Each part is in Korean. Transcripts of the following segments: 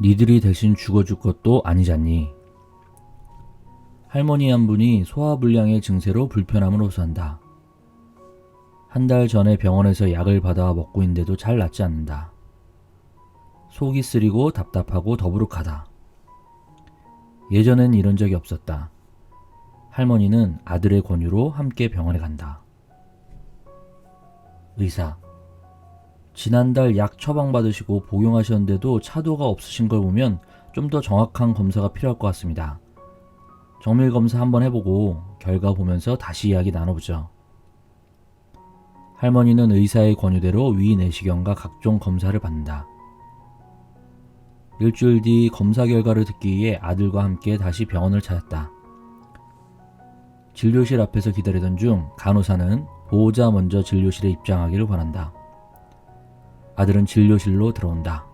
니들이 대신 죽어줄 것도 아니잖니. 할머니 한 분이 소화불량의 증세로 불편함을 호소한다. 한 달 전에 병원에서 약을 받아와 먹고 있는데도 잘 낫지 않는다. 속이 쓰리고 답답하고 더부룩하다. 예전엔 이런 적이 없었다. 할머니는 아들의 권유로 함께 병원에 간다. 의사, 지난달 약 처방받으시고 복용하셨는데도 차도가 없으신 걸 보면 좀 더 정확한 검사가 필요할 것 같습니다. 정밀 검사 한번 해보고 결과 보면서 다시 이야기 나눠보죠. 할머니는 의사의 권유대로 위 내시경과 각종 검사를 받는다. 일주일 뒤 검사 결과를 듣기 위해 아들과 함께 다시 병원을 찾았다. 진료실 앞에서 기다리던 중 간호사는 보호자 먼저 진료실에 입장하기를 권한다. 아들은 진료실로 들어온다.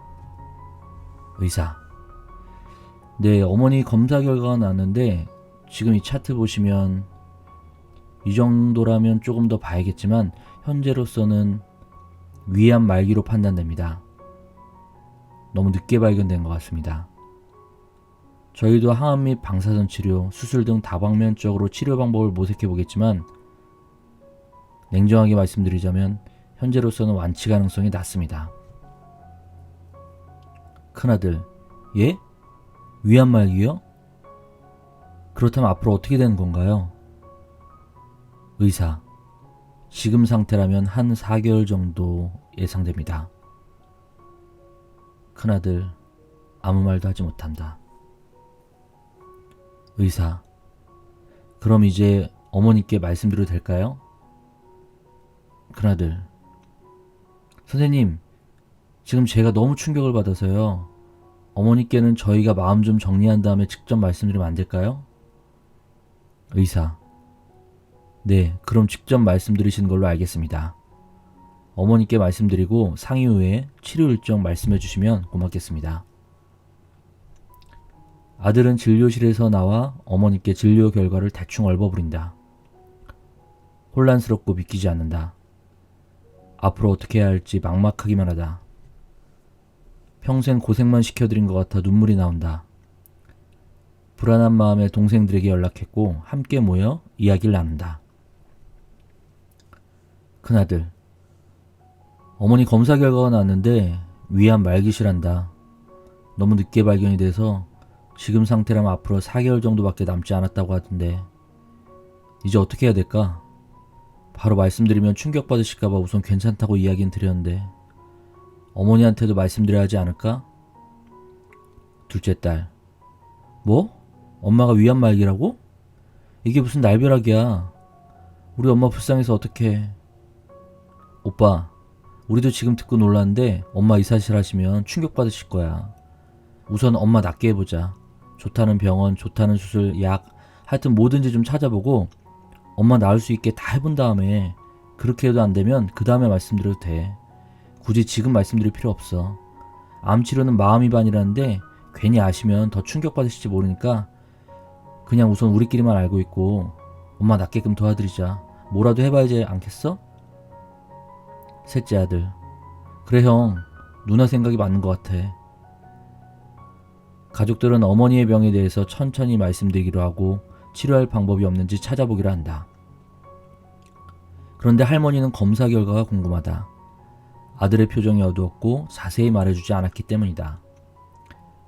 의사, 네, 어머니 검사 결과가 나왔는데 지금 이 차트 보시면 이 정도라면 조금 더 봐야겠지만 현재로서는 위암 말기로 판단됩니다. 너무 늦게 발견된 것 같습니다. 저희도 항암 및 방사선 치료, 수술 등 다방면적으로 치료 방법을 모색해 보겠지만 냉정하게 말씀드리자면 현재로서는 완치 가능성이 낮습니다. 큰아들, 예? 위암 말기요? 그렇다면 앞으로 어떻게 되는 건가요? 의사, 지금 상태라면 한 4개월 정도 예상됩니다. 큰아들, 아무 말도 하지 못한다. 의사, 그럼 이제 어머니께 말씀드려도 될까요? 큰아들, 선생님, 지금 제가 너무 충격을 받아서요. 어머니께는 저희가 마음 좀 정리한 다음에 직접 말씀드리면 안 될까요? 의사, 네, 그럼 직접 말씀드리시는 걸로 알겠습니다. 어머니께 말씀드리고 상의 후에 치료 일정 말씀해 주시면 고맙겠습니다. 아들은 진료실에서 나와 어머니께 진료 결과를 대충 읊어부린다. 혼란스럽고 믿기지 않는다. 앞으로 어떻게 해야 할지 막막하기만 하다. 평생 고생만 시켜드린 것 같아 눈물이 나온다. 불안한 마음에 동생들에게 연락했고 함께 모여 이야기를 나눈다. 큰아들, 어머니 검사 결과가 나왔는데 위암 말기시란다. 너무 늦게 발견이 돼서 지금 상태라면 앞으로 4개월 정도밖에 남지 않았다고 하던데 이제 어떻게 해야 될까? 바로 말씀드리면 충격받으실까봐 우선 괜찮다고 이야기는 드렸는데 어머니한테도 말씀드려야 하지 않을까? 둘째 딸, 뭐? 엄마가 위암 말기라고? 이게 무슨 날벼락이야. 우리 엄마 불쌍해서 어떡해. 오빠, 우리도 지금 듣고 놀랐는데 엄마 이 사실 하시면 충격받으실 거야. 우선 엄마 낫게 해보자. 좋다는 병원, 좋다는 수술, 약, 하여튼 뭐든지 좀 찾아보고 엄마 나을 수 있게 다 해본 다음에 그렇게 해도 안 되면 그 다음에 말씀드려도 돼. 굳이 지금 말씀드릴 필요 없어. 암 치료는 마음이 반이라는데 괜히 아시면 더 충격받으실지 모르니까 그냥 우선 우리끼리만 알고 있고 엄마 낫게끔 도와드리자. 뭐라도 해봐야지 않겠어? 셋째 아들, 그래 형, 누나 생각이 맞는 것 같아. 가족들은 어머니의 병에 대해서 천천히 말씀드리기로 하고 치료할 방법이 없는지 찾아보기로 한다. 그런데 할머니는 검사 결과가 궁금하다. 아들의 표정이 어두웠고 자세히 말해주지 않았기 때문이다.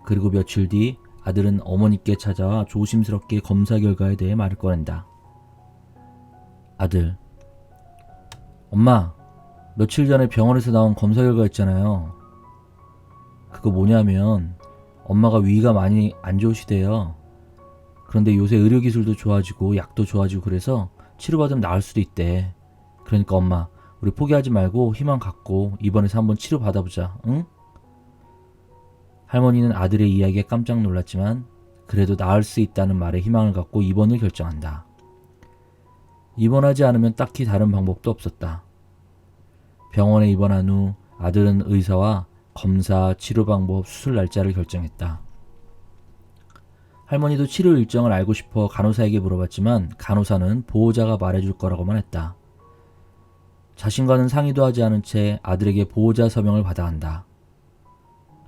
그리고 며칠 뒤 아들은 어머니께 찾아와 조심스럽게 검사 결과에 대해 말을 꺼낸다. 아들, 엄마, 며칠 전에 병원에서 나온 검사 결과 있잖아요. 그거 뭐냐면 엄마가 위가 많이 안 좋으시대요. 그런데 요새 의료기술도 좋아지고 약도 좋아지고 그래서 치료받으면 나을 수도 있대. 그러니까 엄마, 우리 포기하지 말고 희망 갖고 입원해서 한번 치료받아보자, 응? 할머니는 아들의 이야기에 깜짝 놀랐지만 그래도 나을 수 있다는 말에 희망을 갖고 입원을 결정한다. 입원하지 않으면 딱히 다른 방법도 없었다. 병원에 입원한 후 아들은 의사와 검사, 치료 방법, 수술 날짜를 결정했다. 할머니도 치료 일정을 알고 싶어 간호사에게 물어봤지만 간호사는 보호자가 말해줄 거라고만 했다. 자신과는 상의도 하지 않은 채 아들에게 보호자 서명을 받아 한다.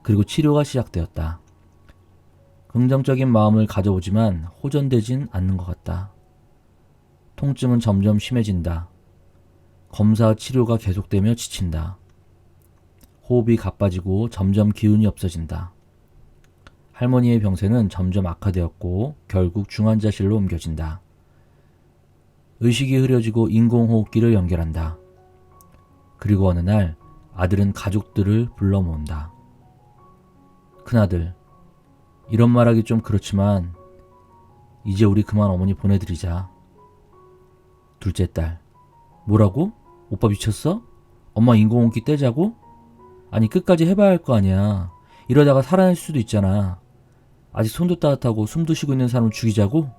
그리고 치료가 시작되었다. 긍정적인 마음을 가져오지만 호전되진 않는 것 같다. 통증은 점점 심해진다. 검사와 치료가 계속되며 지친다. 호흡이 가빠지고 점점 기운이 없어진다. 할머니의 병세는 점점 악화되었고 결국 중환자실로 옮겨진다. 의식이 흐려지고 인공호흡기를 연결한다. 그리고 어느 날 아들은 가족들을 불러 모은다. 큰아들, 이런 말하기 좀 그렇지만 이제 우리 그만 어머니 보내드리자. 둘째 딸, 뭐라고? 오빠 미쳤어? 엄마 인공호흡기 떼자고? 아니 끝까지 해봐야 할 거 아니야. 이러다가 살아날 수도 있잖아. 아직 손도 따뜻하고 숨도 쉬고 있는 사람을 죽이자고?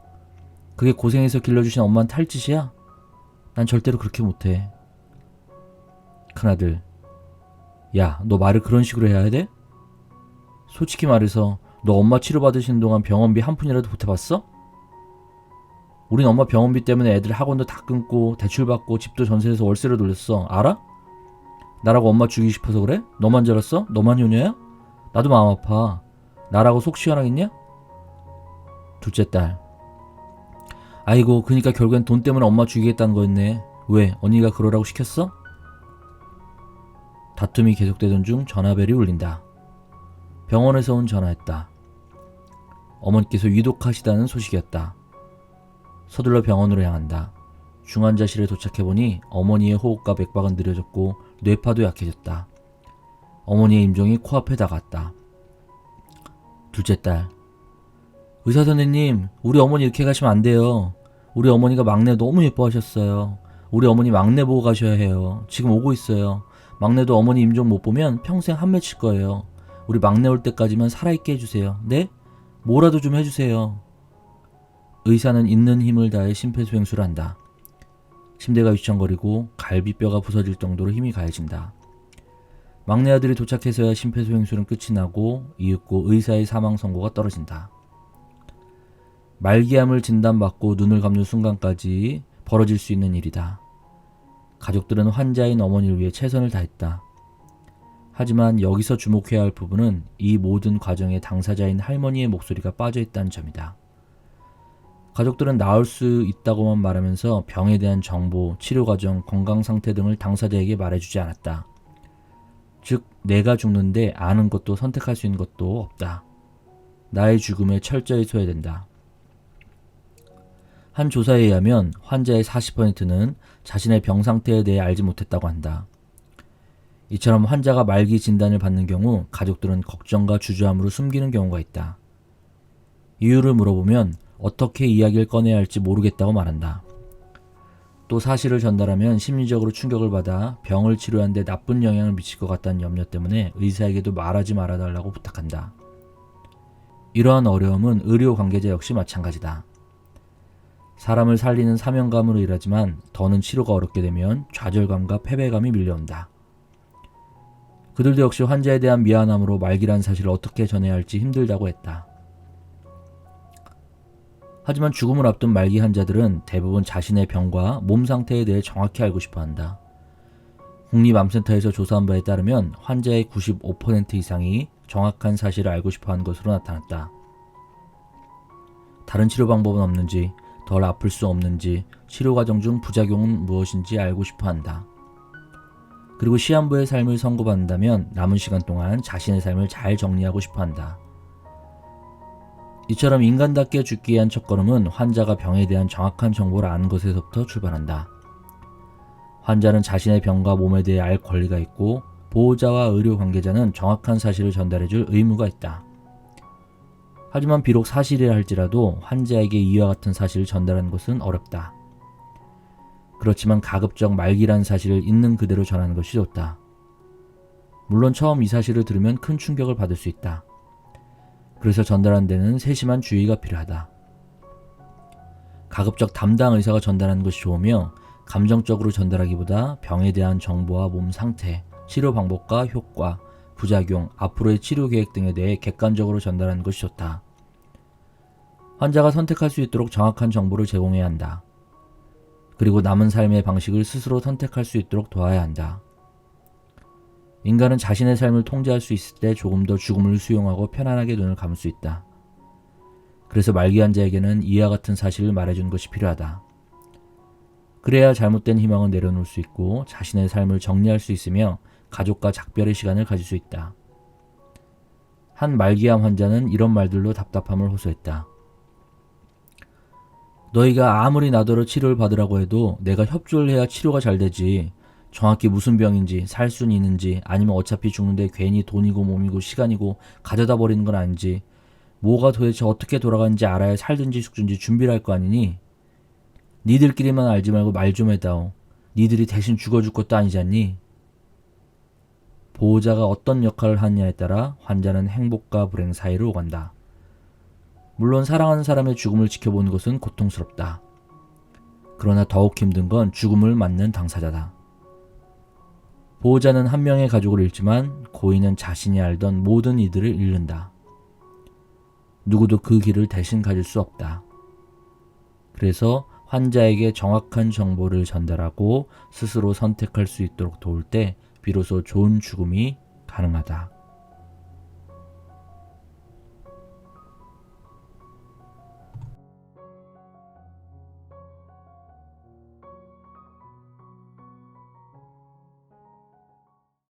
그게 고생해서 길러주신 엄마한테 할 짓이야? 난 절대로 그렇게 못해. 큰아들, 야, 너 말을 그런 식으로 해야 돼? 솔직히 말해서 너 엄마 치료받으시는 동안 병원비 한 푼이라도 보태봤어? 우린 엄마 병원비 때문에 애들 학원도 다 끊고 대출받고 집도 전세해서 월세를 돌렸어. 알아? 나라고 엄마 죽이고 싶어서 그래? 너만 잘랐어? 너만 효녀야? 나도 마음 아파. 나라고 속 시원하겠냐? 둘째 딸, 아이고 그니까 결국엔 돈 때문에 엄마 죽이겠다는 거였네. 왜? 언니가 그러라고 시켰어? 다툼이 계속되던 중 전화벨이 울린다. 병원에서 온 전화였다. 어머니께서 위독하시다는 소식이었다. 서둘러 병원으로 향한다. 중환자실에 도착해보니 어머니의 호흡과 맥박은 느려졌고 뇌파도 약해졌다. 어머니의 임종이 코앞에 다가왔다. 둘째 딸, 의사 선생님, 우리 어머니 이렇게 가시면 안 돼요. 우리 어머니가 막내 너무 예뻐하셨어요. 우리 어머니 막내 보고 가셔야 해요. 지금 오고 있어요. 막내도 어머니 임종 못 보면 평생 한 맺힐 거예요. 우리 막내 올 때까지만 살아있게 해주세요. 네? 뭐라도 좀 해주세요. 의사는 있는 힘을 다해 심폐소생술을 한다. 침대가 휘청거리고 갈비뼈가 부서질 정도로 힘이 가해진다. 막내 아들이 도착해서야 심폐소생술은 끝이 나고 이윽고 의사의 사망 선고가 떨어진다. 말기암을 진단받고 눈을 감는 순간까지 벌어질 수 있는 일이다. 가족들은 환자인 어머니를 위해 최선을 다했다. 하지만 여기서 주목해야 할 부분은 이 모든 과정의 당사자인 할머니의 목소리가 빠져있다는 점이다. 가족들은 나을 수 있다고만 말하면서 병에 대한 정보, 치료 과정, 건강 상태 등을 당사자에게 말해주지 않았다. 즉, 내가 죽는데 아는 것도 선택할 수 있는 것도 없다. 나의 죽음에 철저히 소외된다. 한 조사에 의하면 환자의 40%는 자신의 병 상태에 대해 알지 못했다고 한다. 이처럼 환자가 말기 진단을 받는 경우 가족들은 걱정과 주저함으로 숨기는 경우가 있다. 이유를 물어보면 어떻게 이야기를 꺼내야 할지 모르겠다고 말한다. 또 사실을 전달하면 심리적으로 충격을 받아 병을 치료하는 데 나쁜 영향을 미칠 것 같다는 염려 때문에 의사에게도 말하지 말아달라고 부탁한다. 이러한 어려움은 의료 관계자 역시 마찬가지다. 사람을 살리는 사명감으로 일하지만 더는 치료가 어렵게 되면 좌절감과 패배감이 밀려온다. 그들도 역시 환자에 대한 미안함으로 말기란 사실을 어떻게 전해야 할지 힘들다고 했다. 하지만 죽음을 앞둔 말기 환자들은 대부분 자신의 병과 몸 상태에 대해 정확히 알고 싶어 한다. 국립암센터에서 조사한 바에 따르면 환자의 95% 이상이 정확한 사실을 알고 싶어 하는 것으로 나타났다. 다른 치료 방법은 없는지, 덜 아플 수 없는지, 치료 과정 중 부작용은 무엇인지 알고 싶어 한다. 그리고 시한부의 삶을 선고받는다면 남은 시간 동안 자신의 삶을 잘 정리하고 싶어 한다. 이처럼 인간답게 죽기 위한 첫걸음은 환자가 병에 대한 정확한 정보를 아는 것에서부터 출발한다. 환자는 자신의 병과 몸에 대해 알 권리가 있고 보호자와 의료 관계자는 정확한 사실을 전달해줄 의무가 있다. 하지만 비록 사실이라 할지라도 환자에게 이와 같은 사실을 전달하는 것은 어렵다. 그렇지만 가급적 말기란 사실을 있는 그대로 전하는 것이 좋다. 물론 처음 이 사실을 들으면 큰 충격을 받을 수 있다. 그래서 전달하는 데는 세심한 주의가 필요하다. 가급적 담당 의사가 전달하는 것이 좋으며 감정적으로 전달하기보다 병에 대한 정보와 몸 상태, 치료 방법과 효과, 부작용, 앞으로의 치료 계획 등에 대해 객관적으로 전달하는 것이 좋다. 환자가 선택할 수 있도록 정확한 정보를 제공해야 한다. 그리고 남은 삶의 방식을 스스로 선택할 수 있도록 도와야 한다. 인간은 자신의 삶을 통제할 수 있을 때 조금 더 죽음을 수용하고 편안하게 눈을 감을 수 있다. 그래서 말기 환자에게는 이와 같은 사실을 말해주는 것이 필요하다. 그래야 잘못된 희망을 내려놓을 수 있고 자신의 삶을 정리할 수 있으며 가족과 작별의 시간을 가질 수 있다. 한 말기암 환자는 이런 말들로 답답함을 호소했다. 너희가 아무리 나더러 치료를 받으라고 해도 내가 협조를 해야 치료가 잘 되지. 정확히 무슨 병인지, 살 수는 있는지, 아니면 어차피 죽는데 괜히 돈이고 몸이고 시간이고 가져다 버리는 건 아닌지, 뭐가 도대체 어떻게 돌아가는지 알아야 살든지 죽든지 준비를 할 거 아니니? 니들끼리만 알지 말고 말 좀 해다오. 니들이 대신 죽어줄 것도 아니잖니? 보호자가 어떤 역할을 하느냐에 따라 환자는 행복과 불행 사이를 오간다. 물론 사랑하는 사람의 죽음을 지켜보는 것은 고통스럽다. 그러나 더욱 힘든 건 죽음을 맞는 당사자다. 보호자는 한 명의 가족을 잃지만 고인은 자신이 알던 모든 이들을 잃는다. 누구도 그 길을 대신 가질 수 없다. 그래서 환자에게 정확한 정보를 전달하고 스스로 선택할 수 있도록 도울 때 비로소 좋은 죽음이 가능하다.